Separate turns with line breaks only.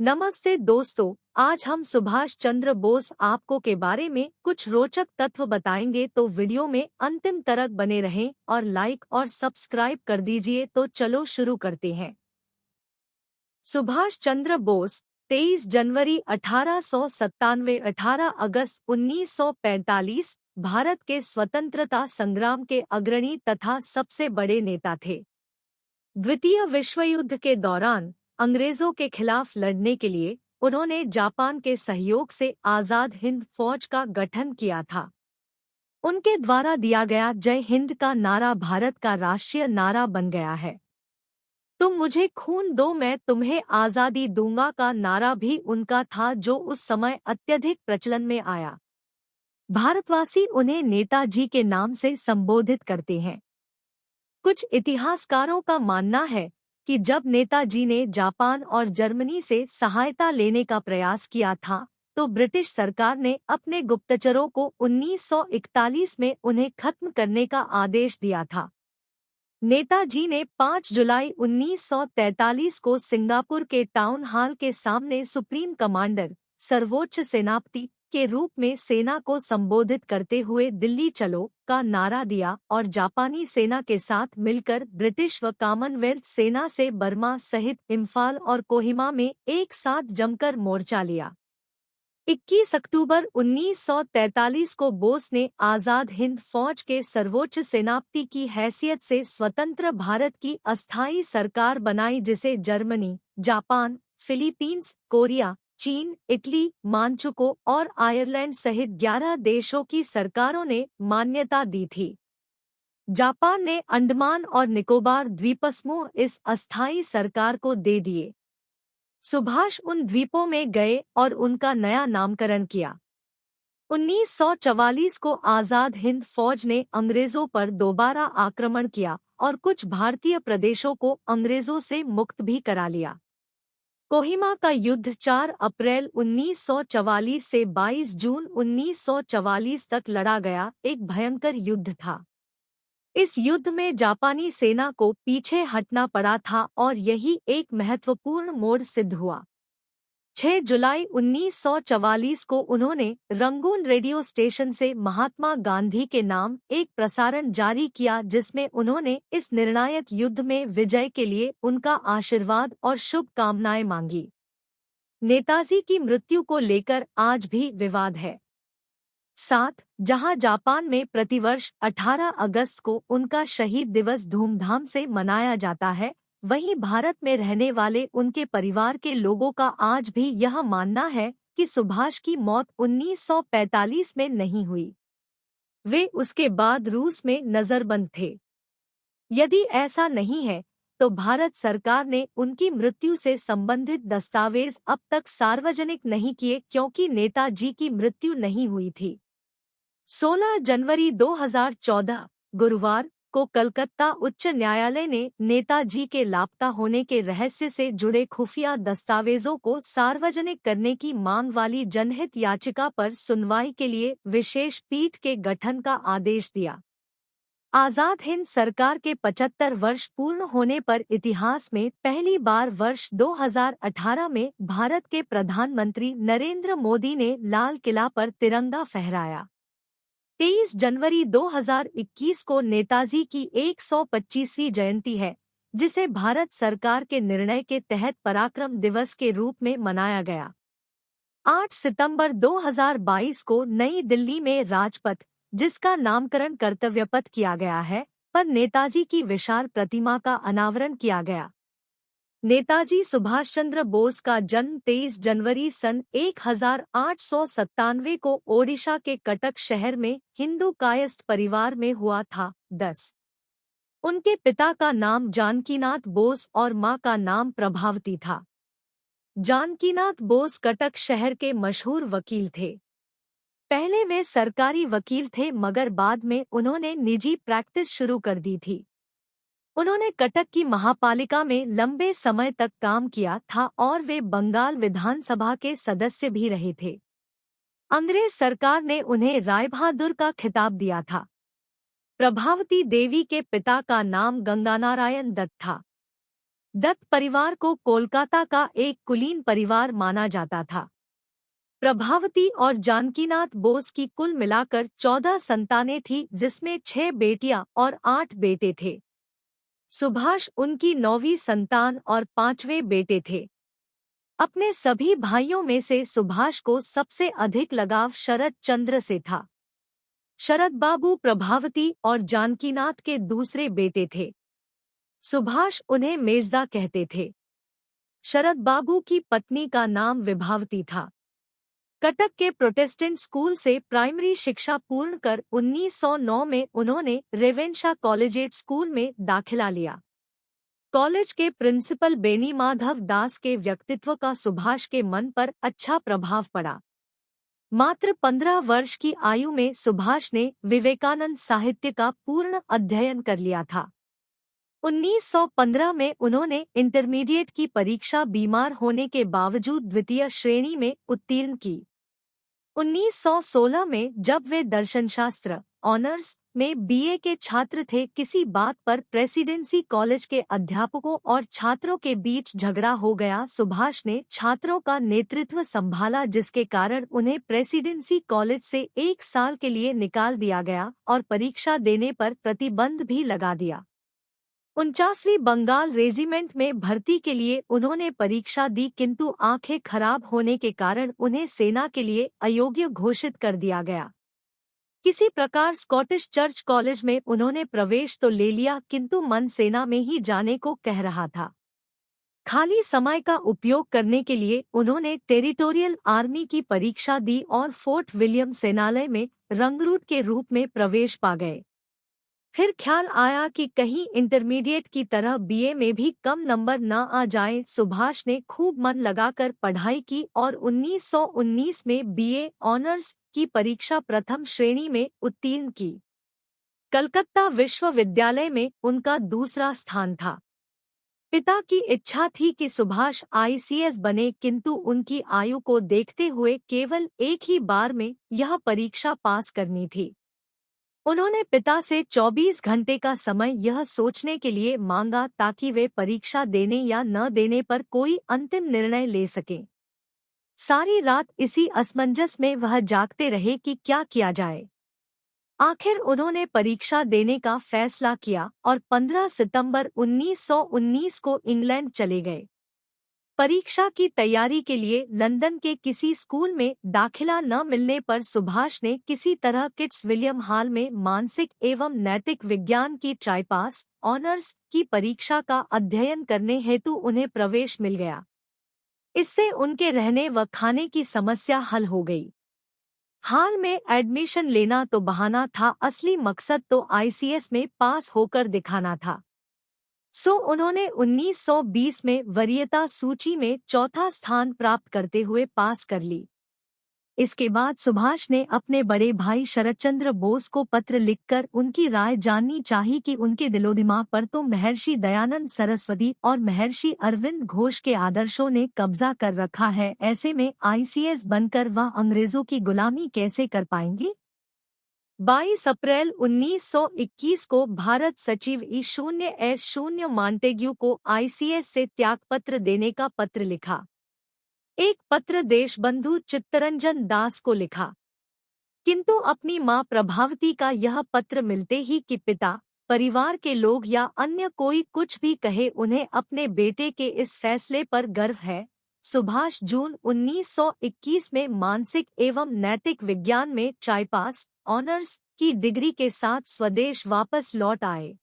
नमस्ते दोस्तों, आज हम सुभाष चंद्र बोस आपको के बारे में कुछ रोचक तथ्य बताएंगे, तो वीडियो में अंतिम तक बने रहें और लाइक और सब्सक्राइब कर दीजिए। तो चलो शुरू करते हैं। सुभाष चंद्र बोस 23 जनवरी 1897 18 अगस्त 1945 भारत के स्वतंत्रता संग्राम के अग्रणी तथा सबसे बड़े नेता थे। द्वितीय विश्व युद्ध के दौरान अंग्रेजों के खिलाफ लड़ने के लिए उन्होंने जापान के सहयोग से आजाद हिंद फौज का गठन किया था। उनके द्वारा दिया गया जय हिंद का नारा भारत का राष्ट्रीय नारा बन गया है। तुम मुझे खून दो मैं तुम्हें आजादी दूंगा का नारा भी उनका था, जो उस समय अत्यधिक प्रचलन में आया। भारतवासी उन्हें नेताजी के नाम से संबोधित करते हैं। कुछ इतिहासकारों का मानना है कि जब नेताजी ने जापान और जर्मनी से सहायता लेने का प्रयास किया था, तो ब्रिटिश सरकार ने अपने गुप्तचरों को 1941 में उन्हें खत्म करने का आदेश दिया था। नेताजी ने 5 जुलाई 1943 को सिंगापुर के टाउन हॉल के सामने सुप्रीम कमांडर, सर्वोच्च सेनापति के रूप में सेना को संबोधित करते हुए दिल्ली चलो का नारा दिया और जापानी सेना के साथ मिलकर ब्रिटिश व कॉमनवेल्थ सेना से बर्मा सहित इम्फाल और कोहिमा में एक साथ जमकर मोर्चा लिया। 21 अक्टूबर 1943 को बोस ने आजाद हिंद फौज के सर्वोच्च सेनापति की हैसियत से स्वतंत्र भारत की अस्थायी सरकार बनाई, जिसे जर्मनी, जापान, फिलीपींस, कोरिया, चीन, इटली, मांचुको और आयरलैंड सहित 11 देशों की सरकारों ने मान्यता दी थी। जापान ने अंडमान और निकोबार द्वीपसमूह इस अस्थायी सरकार को दे दिए। सुभाष उन द्वीपों में गए और उनका नया नामकरण किया। 1944 को आजाद हिंद फौज ने अंग्रेजों पर दोबारा आक्रमण किया और कुछ भारतीय प्रदेशों को अंग्रेजों से मुक्त भी करा लिया। कोहिमा का युद्ध 4 अप्रैल 1944 से 22 जून 1944 तक लड़ा गया एक भयंकर युद्ध था। इस युद्ध में जापानी सेना को पीछे हटना पड़ा था और यही एक महत्वपूर्ण मोड़ सिद्ध हुआ। 6 जुलाई 1944 को उन्होंने रंगून रेडियो स्टेशन से महात्मा गांधी के नाम एक प्रसारण जारी किया, जिसमें उन्होंने इस निर्णायक युद्ध में विजय के लिए उनका आशीर्वाद और शुभकामनाएं मांगी। नेताजी की मृत्यु को लेकर आज भी विवाद है। 7 जहां जापान में प्रतिवर्ष 18 अगस्त को उनका शहीद दिवस धूमधाम से मनाया जाता है, वहीं भारत में रहने वाले उनके परिवार के लोगों का आज भी यह मानना है कि सुभाष की मौत 1945 में नहीं हुई। वे उसके बाद रूस में नजरबंद थे। यदि ऐसा नहीं है तो भारत सरकार ने उनकी मृत्यु से संबंधित दस्तावेज अब तक सार्वजनिक नहीं किए, क्योंकि नेताजी की मृत्यु नहीं हुई थी। 16 जनवरी 2014 गुरुवार को कलकत्ता उच्च न्यायालय ने नेताजी के लापता होने के रहस्य से जुड़े खुफिया दस्तावेजों को सार्वजनिक करने की मांग वाली जनहित याचिका पर सुनवाई के लिए विशेष पीठ के गठन का आदेश दिया। आजाद हिंद सरकार के 75 वर्ष पूर्ण होने पर इतिहास में पहली बार वर्ष 2018 में भारत के प्रधानमंत्री नरेंद्र मोदी ने लाल किला पर तिरंगा फहराया। 23 जनवरी 2021 को नेताजी की 125वीं जयंती है, जिसे भारत सरकार के निर्णय के तहत पराक्रम दिवस के रूप में मनाया गया। 8 सितंबर 2022 को नई दिल्ली में राजपथ, जिसका नामकरण कर्तव्यपथ किया गया है, पर नेताजी की विशाल प्रतिमा का अनावरण किया गया। नेताजी सुभाष चंद्र बोस का जन्म 23 जनवरी सन 1897 को ओडिशा के कटक शहर में हिंदू कायस्थ परिवार में हुआ था। 10 उनके पिता का नाम जानकीनाथ बोस और मां का नाम प्रभावती था। जानकीनाथ बोस कटक शहर के मशहूर वकील थे। पहले वे सरकारी वकील थे, मगर बाद में उन्होंने निजी प्रैक्टिस शुरू कर दी थी। उन्होंने कटक की महापालिका में लंबे समय तक काम किया था और वे बंगाल विधानसभा के सदस्य भी रहे थे। अंग्रेज सरकार ने उन्हें राय बहादुर का खिताब दिया था। प्रभावती देवी के पिता का नाम गंगानारायण दत्त था। दत्त परिवार को कोलकाता का एक कुलीन परिवार माना जाता था। प्रभावती और जानकीनाथ बोस की कुल मिलाकर 14 संतानें थीं, जिसमें 6 बेटियां और 8 बेटे थे। सुभाष उनकी 9वीं संतान और 5वें बेटे थे। अपने सभी भाइयों में से सुभाष को सबसे अधिक लगाव शरद चंद्र से था। शरद बाबू प्रभावती और जानकीनाथ के दूसरे बेटे थे। सुभाष उन्हें मेजदा कहते थे। शरद बाबू की पत्नी का नाम विभावती था। कटक के प्रोटेस्टेंट स्कूल से प्राइमरी शिक्षा पूर्ण कर 1909 में उन्होंने रेवेंशा कॉलेजिएट स्कूल में दाखिला लिया। कॉलेज के प्रिंसिपल बेनी माधव दास के व्यक्तित्व का सुभाष के मन पर अच्छा प्रभाव पड़ा। मात्र 15 वर्ष की आयु में सुभाष ने विवेकानंद साहित्य का पूर्ण अध्ययन कर लिया था। 1915 में उन्होंने इंटरमीडिएट की परीक्षा बीमार होने के बावजूद द्वितीय श्रेणी में उत्तीर्ण की। 1916 में जब वे दर्शनशास्त्र ऑनर्स में बीए के छात्र थे, किसी बात पर प्रेसिडेंसी कॉलेज के अध्यापकों और छात्रों के बीच झगड़ा हो गया। सुभाष ने छात्रों का नेतृत्व संभाला, जिसके कारण उन्हें प्रेसिडेंसी कॉलेज से 1 साल के लिए निकाल दिया गया और परीक्षा देने पर प्रतिबंध भी लगा दिया। 49वीं बंगाल रेजिमेंट में भर्ती के लिए उन्होंने परीक्षा दी, किंतु आंखें खराब होने के कारण उन्हें सेना के लिए अयोग्य घोषित कर दिया गया। किसी प्रकार स्कॉटिश चर्च कॉलेज में उन्होंने प्रवेश तो ले लिया, किंतु मन सेना में ही जाने को कह रहा था। खाली समय का उपयोग करने के लिए उन्होंने टेरिटोरियल आर्मी की परीक्षा दी और फोर्ट विलियम सेनालय में रंगरूट के रूप में प्रवेश पा गए। फिर ख्याल आया कि कहीं इंटरमीडिएट की तरह बीए में भी कम नंबर न आ जाएं। सुभाष ने खूब मन लगाकर पढ़ाई की और 1919 में बीए ऑनर्स की परीक्षा प्रथम श्रेणी में उत्तीर्ण की। कलकत्ता विश्वविद्यालय में उनका दूसरा स्थान था। पिता की इच्छा थी कि सुभाष आईसीएस बने, किंतु उनकी आयु को देखते हुए केवल एक ही बार में यह परीक्षा पास करनी थी। उन्होंने पिता से 24 घंटे का समय यह सोचने के लिए मांगा ताकि वे परीक्षा देने या न देने पर कोई अंतिम निर्णय ले सकें। सारी रात इसी असमंजस में वह जागते रहे कि क्या किया जाए। आखिर उन्होंने परीक्षा देने का फैसला किया और 15 सितंबर 1919 को इंग्लैंड चले गए। परीक्षा की तैयारी के लिए लंदन के किसी स्कूल में दाखिला न मिलने पर सुभाष ने किसी तरह किट्स विलियम हॉल में मानसिक एवं नैतिक विज्ञान की ट्राइपास ऑनर्स की परीक्षा का अध्ययन करने हेतु उन्हें प्रवेश मिल गया। इससे उनके रहने व खाने की समस्या हल हो गई। हाल में एडमिशन लेना तो बहाना था, असली मकसद तो आईसीएस में पास होकर दिखाना था। सो उन्होंने 1920 में वरीयता सूची में चौथा स्थान प्राप्त करते हुए पास कर ली। इसके बाद सुभाष ने अपने बड़े भाई शरदचंद्र बोस को पत्र लिखकर उनकी राय जाननी चाहिए कि उनके दिलोदिमाग पर तो महर्षि दयानंद सरस्वती और महर्षि अरविंद घोष के आदर्शों ने कब्जा कर रखा है। ऐसे में आईसीएस बनकर वह अंग्रेजों की गुलामी कैसे कर पाएंगे। 22 अप्रैल 1921 को भारत सचिव E0S0 मॉन्टेग्यू को आईसीएस से त्यागपत्र देने का पत्र लिखा। एक पत्र देशबंधु चित्तरंजन दास को लिखा, किंतु अपनी मां प्रभावती का यह पत्र मिलते ही कि पिता, परिवार के लोग या अन्य कोई कुछ भी कहे, उन्हें अपने बेटे के इस फैसले पर गर्व है। सुभाष जून 1921 में मानसिक एवं नैतिक विज्ञान में ट्राइपास ऑनर्स की डिग्री के साथ स्वदेश वापस लौट आए।